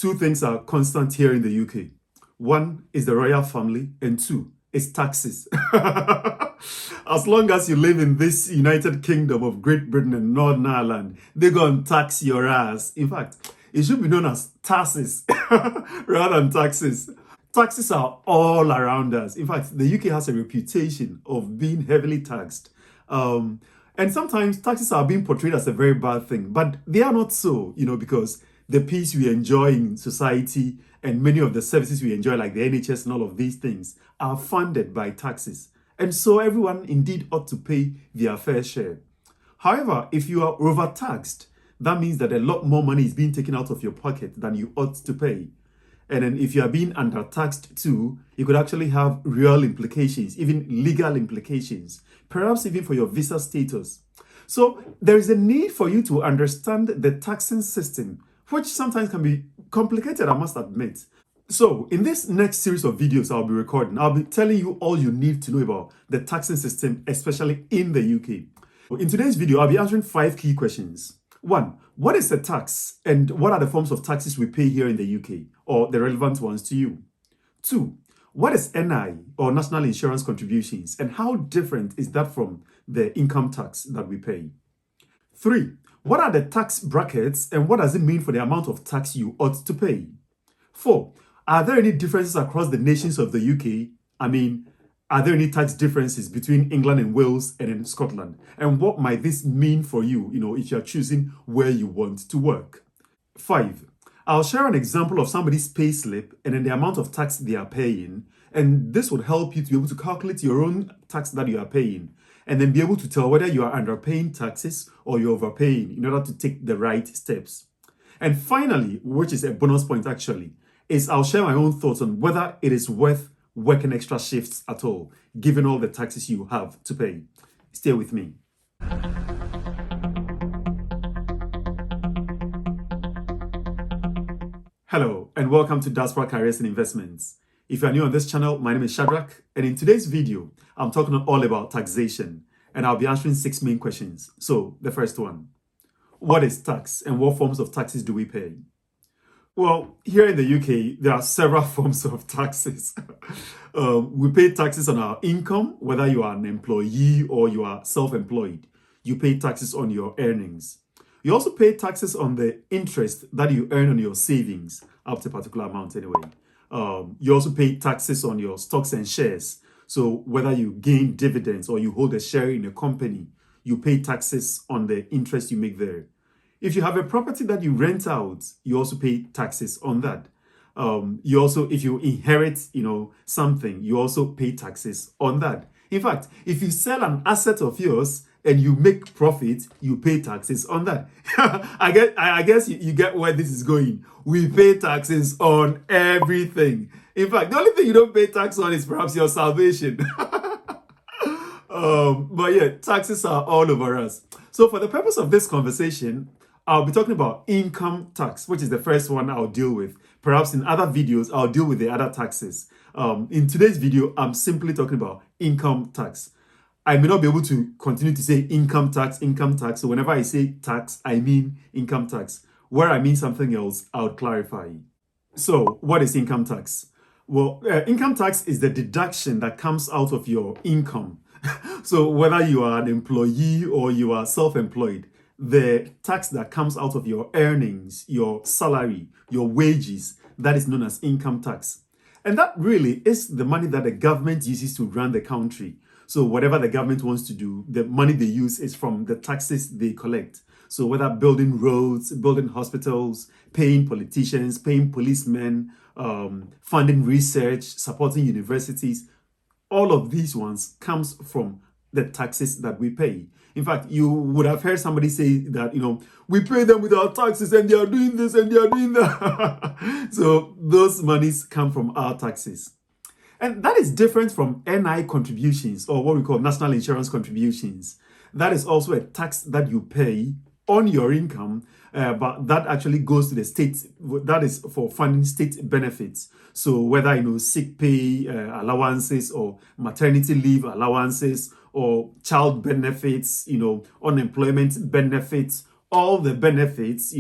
Two things are constant here in the UK. One is the royal family, and two is taxes. As long as you live in this United Kingdom of Great Britain and Northern Ireland, they're going to tax your ass. In fact, it should be known as taxes rather than taxes. Taxes are all around us. In fact, the UK has a reputation of being heavily taxed. And sometimes taxes are being portrayed as a very bad thing, but they are not so, because the peace we enjoy in society and many of the services we enjoy, like the NHS and all of these things, are funded by taxes. And so everyone indeed ought to pay their fair share. However, if you are overtaxed, that means that a lot more money is being taken out of your pocket than you ought to pay. And then if you are being undertaxed too, it could actually have real implications, even legal implications, perhaps even for your visa status. So there is a need for you to understand the taxing system, which sometimes can be complicated, I must admit. So in this next series of videos I'll be recording, I'll be telling you all you need to know about the taxing system, especially in the UK. In today's video, I'll be answering 5 key questions. 1. What is a tax, and what are the forms of taxes we pay here in the UK, or the relevant ones to you? 2. What is NI, or National Insurance Contributions, and how different is that from the income tax that we pay? 3. What are the tax brackets, and what does it mean for the amount of tax you ought to pay? 4. Are there any differences across the nations of the UK? Are there any tax differences between England and Wales and in Scotland? And what might this mean for you, if you're choosing where you want to work? 5. I'll share an example of somebody's pay slip and then the amount of tax they are paying. And this would help you to be able to calculate your own tax that you are paying and then be able to tell whether you are underpaying taxes or you're overpaying in order to take the right steps. And finally, which is a bonus point actually, is I'll share my own thoughts on whether it is worth working extra shifts at all, given all the taxes you have to pay. Stay with me. Hello, and welcome to Diaspora Careers and Investments. If you are new on this channel, my name is Shadrach, and in today's video, I'm talking all about taxation, and I'll be answering 6 main questions. So, the first one, what is tax, and what forms of taxes do we pay? Well, here in the UK, there are several forms of taxes. We pay taxes on our income, whether you are an employee or you are self-employed. You pay taxes on your earnings. You also pay taxes on the interest that you earn on your savings, up to a particular amount anyway. You also pay taxes on your stocks and shares. So whether you gain dividends or you hold a share in a company, you pay taxes on the interest you make there. If you have a property that you rent out, you also pay taxes on that. If you inherit, something, you also pay taxes on that. In fact, if you sell an asset of yours and you make profit, you pay taxes on that. I guess you get where this is going. We pay taxes on everything. In fact, the only thing you don't pay tax on is perhaps your salvation. But yeah, taxes are all over us. So for the purpose of this conversation, I'll be talking about income tax, which is the first one I'll deal with. Perhaps in other videos, I'll deal with the other taxes. In today's video, I'm simply talking about income tax. I may not be able to continue to say income tax. So whenever I say tax, I mean income tax. Where I mean something else, I'll clarify. So what is income tax? Well, income tax is the deduction that comes out of your income. So whether you are an employee or you are self-employed, the tax that comes out of your earnings, your salary, your wages, that is known as income tax. And that really is the money that the government uses to run the country. So whatever the government wants to do, the money they use is from the taxes they collect. So whether building roads, building hospitals, paying politicians, paying policemen, funding research, supporting universities, all of these ones comes from the taxes that we pay. In fact, you would have heard somebody say that, we pay them with our taxes and they are doing this and they are doing that. So those monies come from our taxes. And that is different from NI contributions, or what we call National Insurance Contributions. That is also a tax that you pay on your income, but that actually goes to the state. That is for funding state benefits. So whether, sick pay allowances or maternity leave allowances or child benefits, unemployment benefits, all the benefits,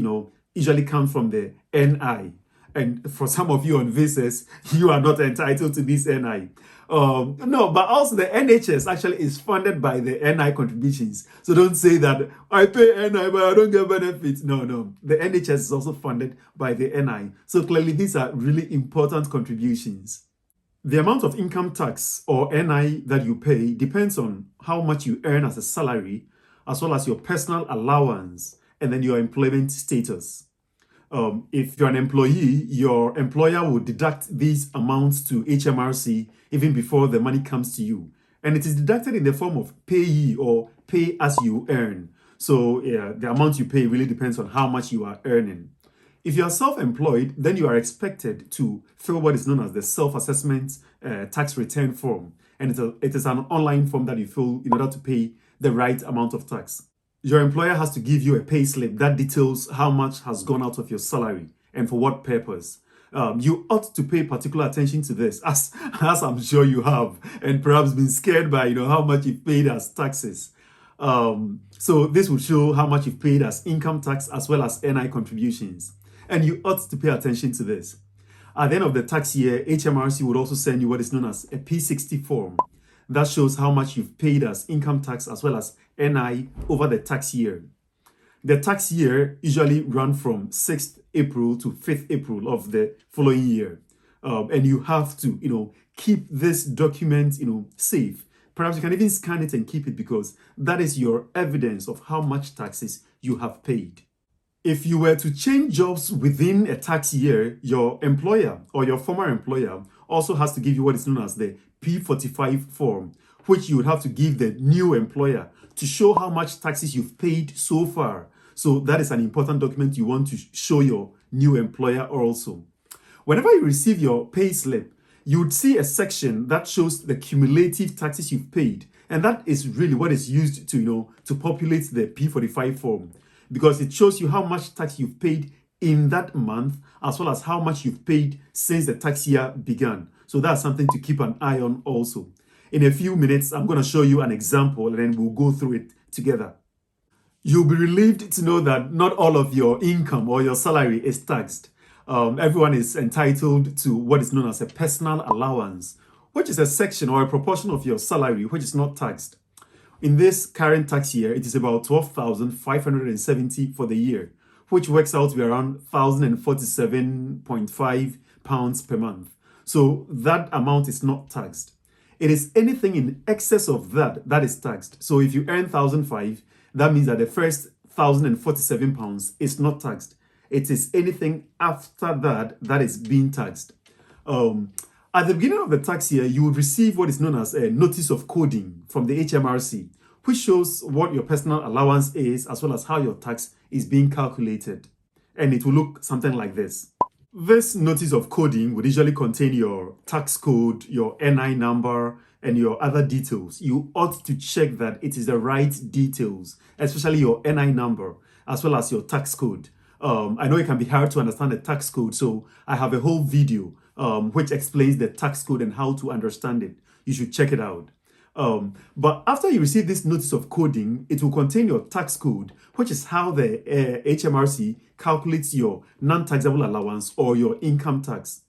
usually come from the NI. And for some of you on visas, you are not entitled to this NI. No, but also the NHS actually is funded by the NI contributions. So don't say that I pay NI but I don't get benefits. No. The NHS is also funded by the NI. So clearly these are really important contributions. The amount of income tax or NI that you pay depends on how much you earn as a salary, as well as your personal allowance, and then your employment status. If you're an employee, your employer will deduct these amounts to HMRC even before the money comes to you. And it is deducted in the form of payee or pay as you earn. So yeah, the amount you pay really depends on how much you are earning. If you are self-employed, then you are expected to fill what is known as the self-assessment tax return form. And it is an online form that you fill in order to pay the right amount of tax. Your employer has to give you a pay slip that details how much has gone out of your salary and for what purpose. You ought to pay particular attention to this, as I'm sure you have, and perhaps been scared by how much you've paid as taxes. So this will show how much you've paid as income tax as well as NI contributions. And you ought to pay attention to this. At the end of the tax year, HMRC would also send you what is known as a P60 form. That shows how much you've paid as income tax as well as NI over the tax year. The tax year usually runs from 6th April to 5th April of the following year. And you have to, keep this document, safe. Perhaps you can even scan it and keep it because that is your evidence of how much taxes you have paid. If you were to change jobs within a tax year, your employer or your former employer also has to give you what is known as the P45 form, which you would have to give the new employer to show how much taxes you've paid so far. So that is an important document you want to show your new employer also. Whenever you receive your pay slip, you would see a section that shows the cumulative taxes you've paid. And that is really what is used to populate the P45 form, because it shows you how much tax you've paid in that month, as well as how much you've paid since the tax year began. So that's something to keep an eye on also. In a few minutes, I'm going to show you an example and then we'll go through it together. You'll be relieved to know that not all of your income or your salary is taxed. Everyone is entitled to what is known as a personal allowance, which is a section or a proportion of your salary which is not taxed. In this current tax year, it is about 12,570 for the year, which works out to be around 1,047.5 pounds per month. So that amount is not taxed. It is anything in excess of that is taxed. So if you earn 1,005, that means that the first 1,047 pounds is not taxed. It is anything after that is being taxed. At the beginning of the tax year, you will receive what is known as a notice of coding from the HMRC, which shows what your personal allowance is as well as how your tax is being calculated. And it will look something like this. This notice of coding would usually contain your tax code, your NI number, and your other details. You ought to check that it is the right details, especially your NI number, as well as your tax code. I know it can be hard to understand the tax code, so I have a whole video which explains the tax code and how to understand it. You should check it out. But after you receive this notice of coding, it will contain your tax code, which is how the HMRC calculates your non-taxable allowance or your income tax.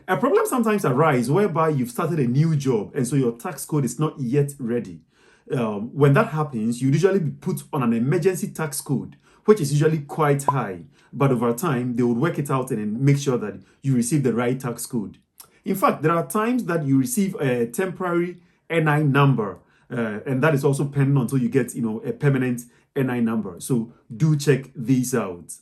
A problem sometimes arises whereby you've started a new job and so your tax code is not yet ready. When that happens, you usually be put on an emergency tax code, which is usually quite high. But over time, they would work it out and then make sure that you receive the right tax code. In fact, there are times that you receive a temporary NI number, and that is also pending until you get, a permanent NI number. So do check these out.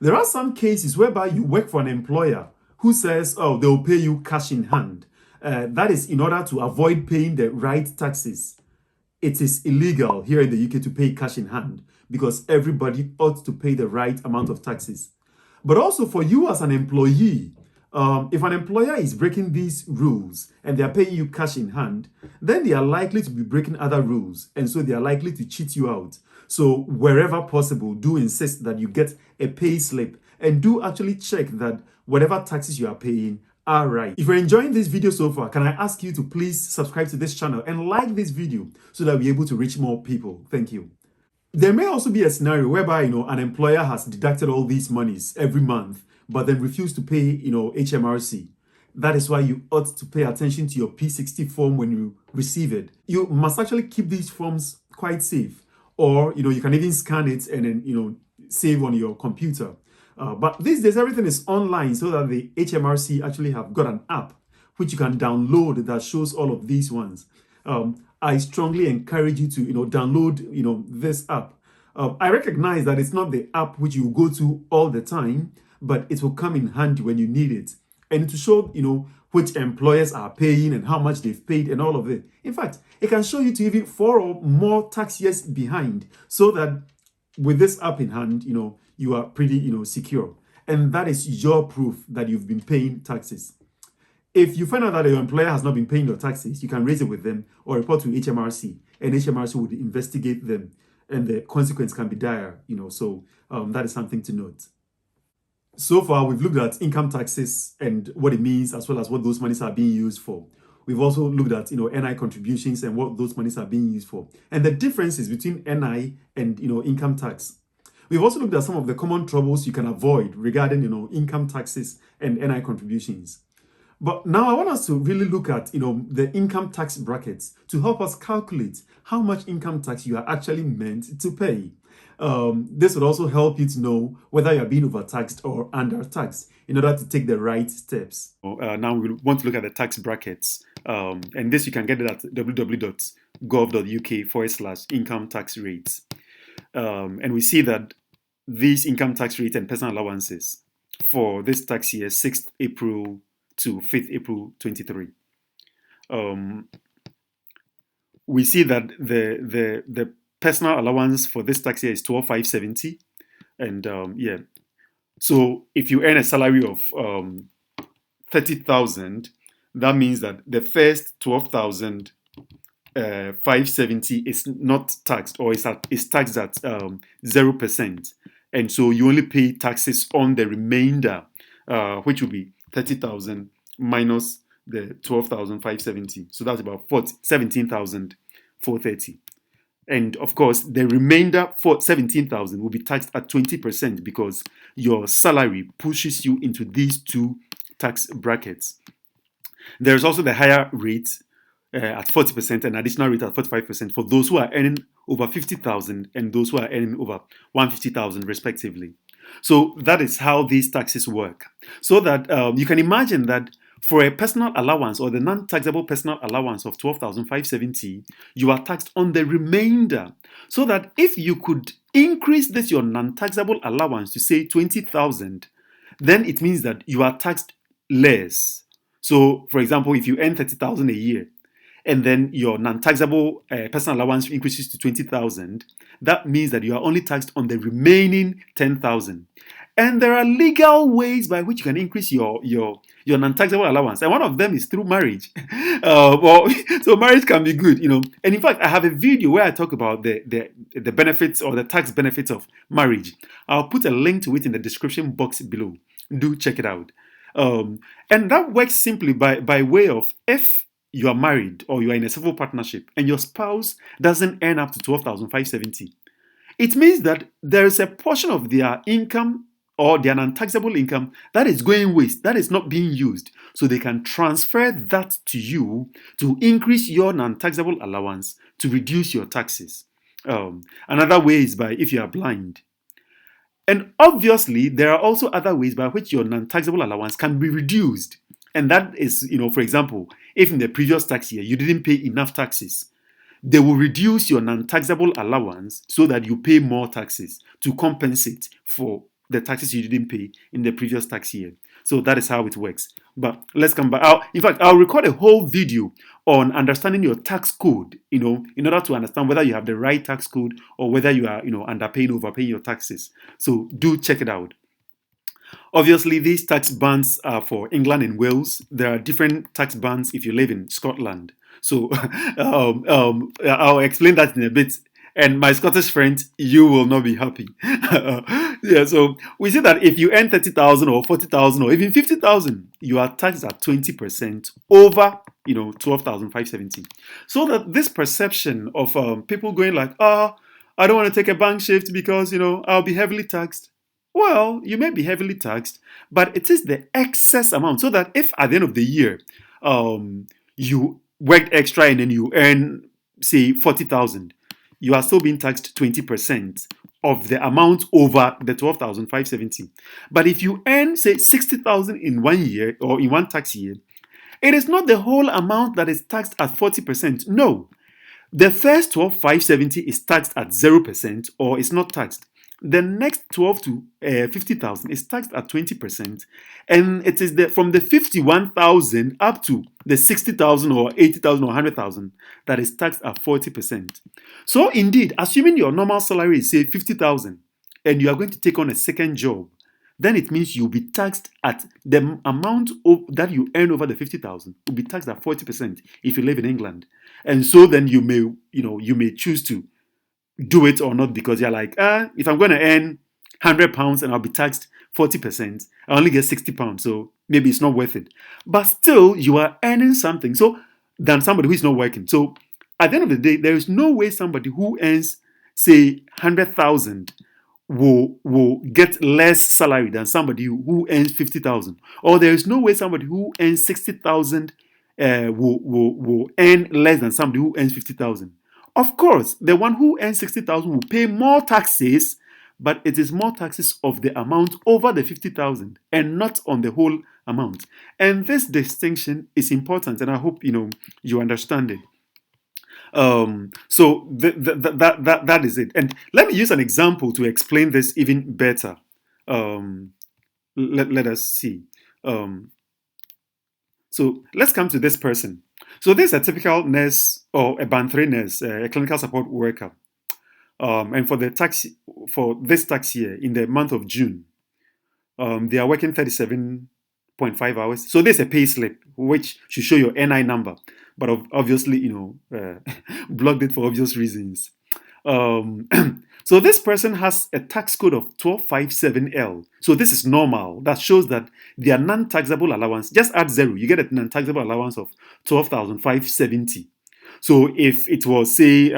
There are some cases whereby you work for an employer who says, oh, they'll pay you cash in hand. That is in order to avoid paying the right taxes. It is illegal here in the UK to pay cash in hand because everybody ought to pay the right amount of taxes. But also for you as an employee, if an employer is breaking these rules and they are paying you cash in hand, then they are likely to be breaking other rules. And so they are likely to cheat you out. So wherever possible, do insist that you get a pay slip and do actually check that whatever taxes you are paying are right. If you're enjoying this video so far, can I ask you to please subscribe to this channel and like this video so that we're able to reach more people? Thank you. There may also be a scenario whereby, an employer has deducted all these monies every month, but then refuse to pay, HMRC. That is why you ought to pay attention to your P60 form when you receive it. You must actually keep these forms quite safe, or you can even scan it and then save on your computer. But these days everything is online, so that the HMRC actually have got an app which you can download that shows all of these ones. I strongly encourage you to download this app. I recognize that it's not the app which you go to all the time, but it will come in handy when you need it, and to show which employers are paying and how much they've paid and all of it. In fact, it can show you to even 4 or more tax years behind, so that with this app in hand, you are pretty secure, and that is your proof that you've been paying taxes. If you find out that your employer has not been paying your taxes, you can raise it with them or report to HMRC, and HMRC would investigate them, and the consequence can be dire. So that is something to note. So far, we've looked at income taxes and what it means, as well as what those monies are being used for. We've also looked at NI contributions and what those monies are being used for, and the differences between NI and income tax. We've also looked at some of the common troubles you can avoid regarding income taxes and NI contributions. But now I want us to really look at the income tax brackets to help us calculate how much income tax you are actually meant to pay. This would also help you to know whether you are being overtaxed or undertaxed in order to take the right steps. Now we want to look at the tax brackets, and this you can get it at www.gov.uk/income tax rates. And we see that these income tax rates and personal allowances for this tax year, 6th April to 5th April 23. We see that the personal allowance for this tax year is 12,570, and so if you earn a salary of 30,000, that means that the first 12,570 is not taxed, or is taxed at 0%, and so you only pay taxes on the remainder, which will be 30,000 minus the 12,570. So that's about 17,430. And of course, the remainder for 17,000 will be taxed at 20%, because your salary pushes you into these two tax brackets. There's also the higher rate at 40%, and additional rate at 45% for those who are earning over 50,000 and those who are earning over 150,000 respectively. So that is how these taxes work. So that you can imagine that for a personal allowance, or the non-taxable personal allowance of 12,570, you are taxed on the remainder. So that if you could increase this your non-taxable allowance to say 20,000, then it means that you are taxed less. So for example, if you earn 30,000 a year, and then your non-taxable personal allowance increases to 20,000, that means that you are only taxed on the remaining 10,000. And there are legal ways by which you can increase your non-taxable allowance, and one of them is through marriage. So marriage can be good, And in fact, I have a video where I talk about the benefits, or the tax benefits of marriage. I'll put a link to it in the description box below. Do check it out. And that works simply by way of, if you are married or you are in a civil partnership and your spouse doesn't earn up to 12,570, it means that there is a portion of their income, or their non-taxable income, that is going waste, that is not being used. So they can transfer that to you to increase your non-taxable allowance to reduce your taxes. Another way is by if you are blind. And obviously, there are also other ways by which your non-taxable allowance can be reduced. And that is, for example, if in the previous tax year you didn't pay enough taxes, they will reduce your non-taxable allowance so that you pay more taxes to compensate for the taxes you didn't pay in the previous tax year. So that is how it works. But let's come back. I'll record a whole video on understanding your tax code, in order to understand whether you have the right tax code or whether you are, underpaying, overpaying your taxes. So do check it out. Obviously, these tax bands are for England and Wales. There are different tax bands if you live in Scotland. So I'll explain that in a bit. And my Scottish friend, you will not be happy. So we see that if you earn 30,000 or 40,000 or even 50,000, you are taxed at 20% over, 12,570. So that this perception of people going like, I don't want to take a bank shift because, I'll be heavily taxed. Well, you may be heavily taxed, but it is the excess amount. So that if at the end of the year, you worked extra and then you earn, say, 40,000, you are still being taxed 20% of the amount over the 12,570. But if you earn, say, 60,000 in 1 year or in one tax year, it is not the whole amount that is taxed at 40%. No, the first 12,570 is taxed at 0% or it's not taxed. The next 12 to 50,000 is taxed at 20%, and it is from the 51,000 up to the 60,000 or 80,000 or 100,000 that is taxed at 40%. So indeed, assuming your normal salary is, say, 50,000 and you are going to take on a second job, then it means you'll be taxed at the amount that you earn over the 50,000 will be taxed at 40% if you live in England. And so then you may choose to do it or not, because you're like, if I'm going to earn £100 and I'll be taxed 40%, I only get £60, so maybe it's not worth it. But still, you are earning something than somebody who is not working. So at the end of the day, there is no way somebody who earns, say, 100,000 will get less salary than somebody who earns 50,000, or there is no way somebody who earns 60,000 will earn less than somebody who earns 50,000. Of course, the one who earns 60,000 will pay more taxes, but it is more taxes of the amount over the 50,000 and not on the whole amount. And this distinction is important, and I hope you understand it. So that is it. And let me use an example to explain this even better. Let us see. So let's come to this person. So this is a typical nurse or a band 3 nurse, a clinical support worker. And for this tax year, in the month of June, they are working 37.5 hours. So there's a pay slip which should show your NI number, but obviously, blocked it for obvious reasons. So this person has a tax code of 1257L. So this is normal. That shows that their non-taxable allowance, just add 0, you get a non-taxable allowance of 12,570. So if it was, say,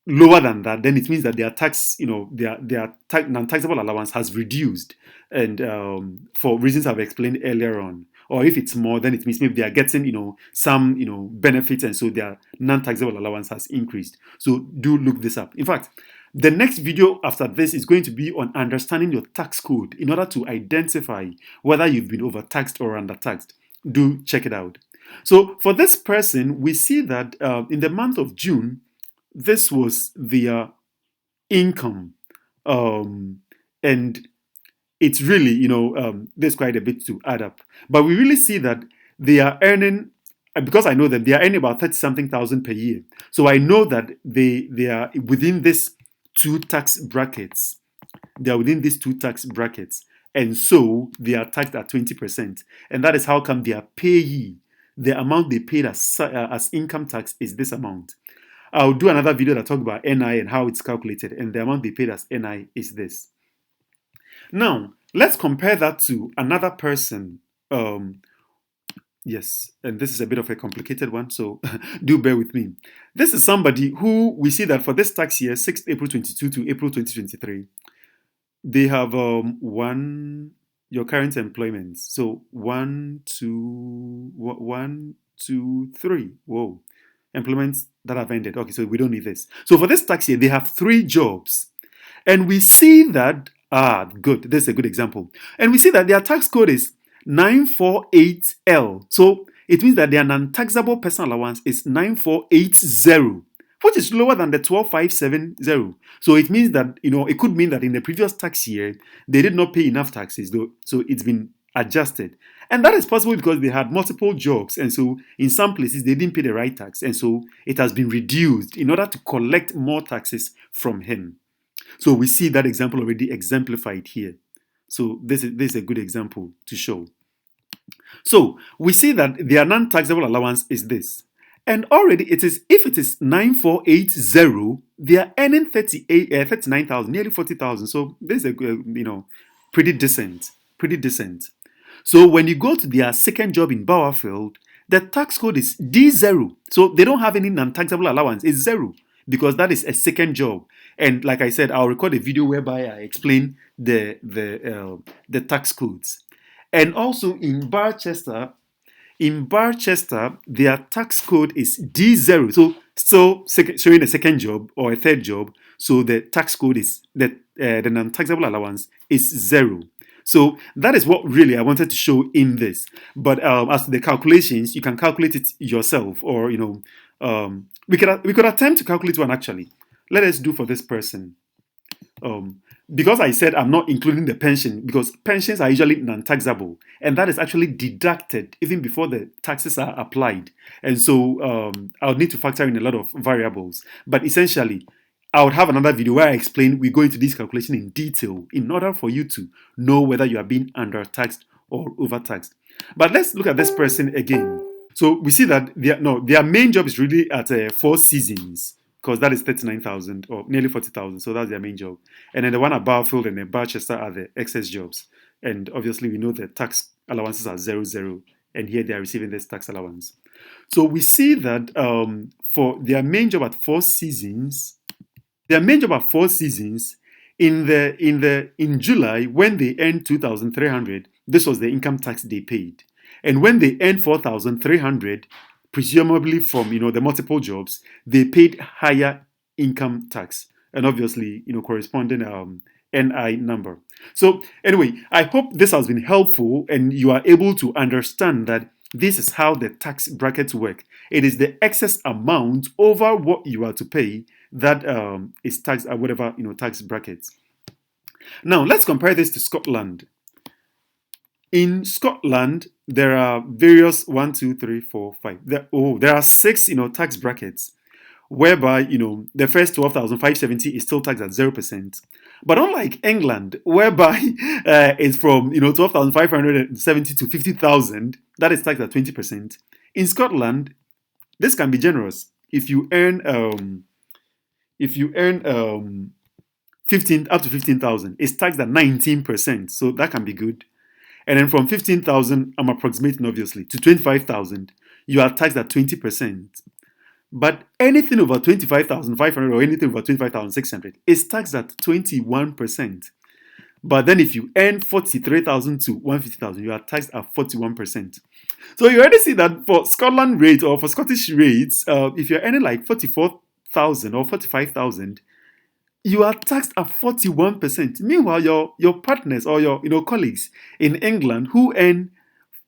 lower than that, then it means that their tax, their non-taxable allowance has reduced, and for reasons I've explained earlier on. Or if it's more, then it means maybe they are getting, some, benefits, and so their non-taxable allowance has increased. So do look this up. In fact, the next video after this is going to be on understanding your tax code in order to identify whether you've been overtaxed or undertaxed. Do check it out. So for this person, we see that in the month of June, this was their income, and it's really, there's quite a bit to add up. But we really see that they are earning, because I know that they are earning about 30-something thousand per year. So I know that they are within these two tax brackets. They are within these two tax brackets. And so they are taxed at 20%. And that is how come they are payee. The amount they paid as income tax is this amount. I'll do another video that talks about NI and how it's calculated. And the amount they paid as NI is this. Now, let's compare that to another person. Yes, and this is a bit of a complicated one, so do bear with me. This is somebody who we see that for this tax year, 6th April 22 to April 2023, they have your current employment. So 1, 2, 3. Whoa, employments that have ended. Okay, so we don't need this. So for this tax year, they have 3 jobs, and we see that. Good. This is a good example. And we see that their tax code is 948L. So it means that their non-taxable personal allowance is 9480, which is lower than the 12570. So it means that, it could mean that in the previous tax year, they did not pay enough taxes, though. So it's been adjusted. And that is possible because they had multiple jobs. And so in some places, they didn't pay the right tax. And so it has been reduced in order to collect more taxes from him. So we see that example already exemplified here. So this is a good example to show. So we see that their non-taxable allowance is this. And already if it is 9480, they are earning 39,000, nearly 40,000. So this is pretty decent. So when you go to their second job in Bowerfield, the tax code is D0. So they don't have any non-taxable allowance. It's 0 because that is a second job. And like I said, I'll record a video whereby I explain the tax codes. And also in Barchester, their tax code is D0. So still showing a second job or a third job. So the tax code is the non-taxable allowance is 0. So that is what really I wanted to show in this. But as to the calculations, you can calculate it yourself, or we could attempt to calculate one actually. Let us do for this person. Because I said I'm not including the pension, because pensions are usually non-taxable, and that is actually deducted even before the taxes are applied. And so I'll need to factor in a lot of variables. But essentially, I would have another video where I explain, we go into this calculation in detail in order for you to know whether you are being under-taxed or overtaxed. But let's look at this person again. So we see that their main job is really at 4 Seasons, because that is 39,000 or nearly 40,000. So that's their main job. And then the one at Barfield and then Barchester are the excess jobs. And obviously we know the tax allowances are 0, and here they are receiving this tax allowance. So we see that for their main job at 4 Seasons, in July, when they earned 2,300, this was the income tax they paid. And when they earned 4,300, presumably from the multiple jobs, they paid higher income tax, and obviously corresponding NI number. So anyway, I hope this has been helpful and you are able to understand that this is how the tax brackets work. It is the excess amount over what you are to pay that is taxed at whatever tax brackets. Now let's compare this to Scotland. In Scotland, there are various 1, 2, 3, 4, 5. There are 6 tax brackets, whereby the first 12,570 is still taxed at 0%. But unlike England, whereby it's from 12,570 to 50,000, that is taxed at 20%. In Scotland, this can be generous. If you earn 15 up to 15,000, it's taxed at 19%. So that can be good. And then from 15,000, I'm approximating obviously, to 25,000, you are taxed at 20%. But anything over 25,500 or anything over 25,600 is taxed at 21%. But then if you earn 43,000 to 150,000, you are taxed at 41%. So you already see that for Scotland rates or for Scottish rates, if you're earning like 44,000 or 45,000, you are taxed at 41%. Meanwhile, your partners or your colleagues in England who earn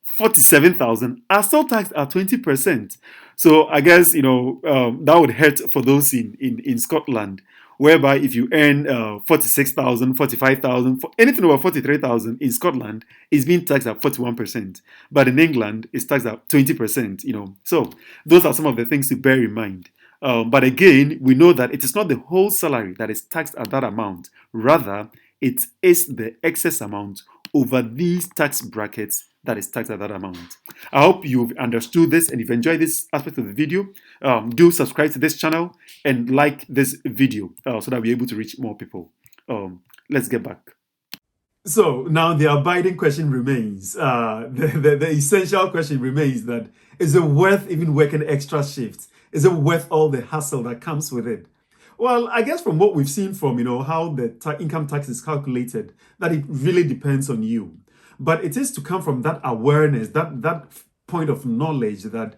47,000 are still taxed at 20%. So I guess that would hurt for those in Scotland, whereby if you earn 46,000, 45,000, anything over 43,000 in Scotland is being taxed at 41%, but in England it's taxed at 20%. So those are some of the things to bear in mind. But again, we know that it is not the whole salary that is taxed at that amount. Rather, it is the excess amount over these tax brackets that is taxed at that amount. I hope you've understood this, and if you enjoyed this aspect of the video, do subscribe to this channel and like this video so that we're able to reach more people. Let's get back. So now the abiding question remains, the essential question remains, that is it worth even working extra shifts? Is it worth all the hassle that comes with it? Well, I guess from what we've seen from how the income tax is calculated, that it really depends on you. But it is to come from that awareness, that point of knowledge that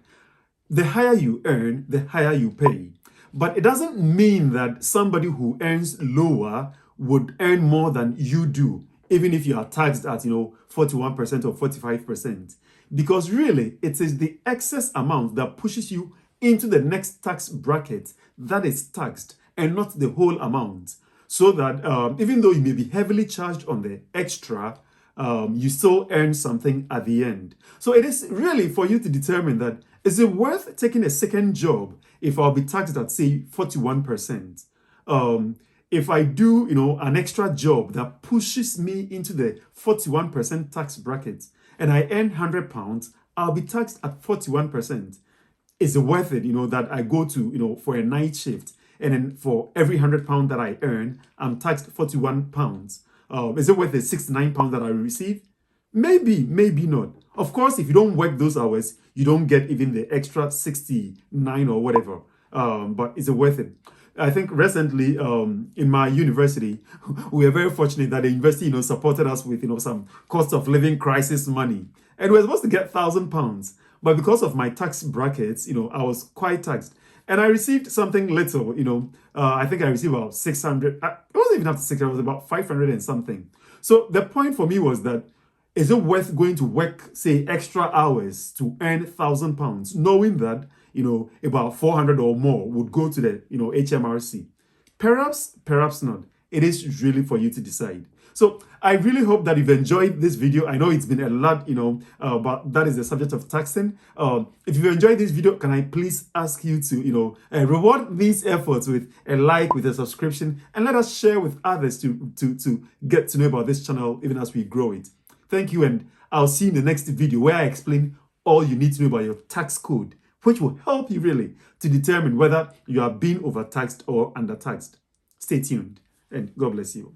the higher you earn, the higher you pay. But it doesn't mean that somebody who earns lower would earn more than you do, even if you are taxed at 41% or 45%. Because really, it is the excess amount that pushes you into the next tax bracket that is taxed, and not the whole amount. So that even though you may be heavily charged on the extra, you still earn something at the end. So it is really for you to determine that, is it worth taking a second job if I'll be taxed at, say, 41%? If I do, an extra job that pushes me into the 41% tax bracket and I earn £100, I'll be taxed at 41%. Is it worth it, that I go to, for a night shift, and then for every £100 that I earn, I'm taxed £41? Is it worth the £69 that I receive? Maybe, maybe not. Of course, if you don't work those hours, you don't get even the extra 69 or whatever. But is it worth it? I think recently in my university, we were very fortunate that the university, supported us with, some cost of living crisis money. And we were supposed to get £1,000. But because of my tax brackets, I was quite taxed. And I received something little, I think I received about 600. It wasn't even up to 600, it was about 500 and something. So the point for me was that, is it worth going to work, say, extra hours to earn £1,000, knowing that, about 400 or more would go to the, HMRC? Perhaps, perhaps not. It is really for you to decide. So I really hope that you've enjoyed this video. I know it's been a lot, but that is the subject of taxing. If you've enjoyed this video, can I please ask you to, reward these efforts with a like, with a subscription, and let us share with others to get to know about this channel even as we grow it. Thank you, and I'll see you in the next video where I explain all you need to know about your tax code, which will help you really to determine whether you are being overtaxed or undertaxed. Stay tuned, and God bless you.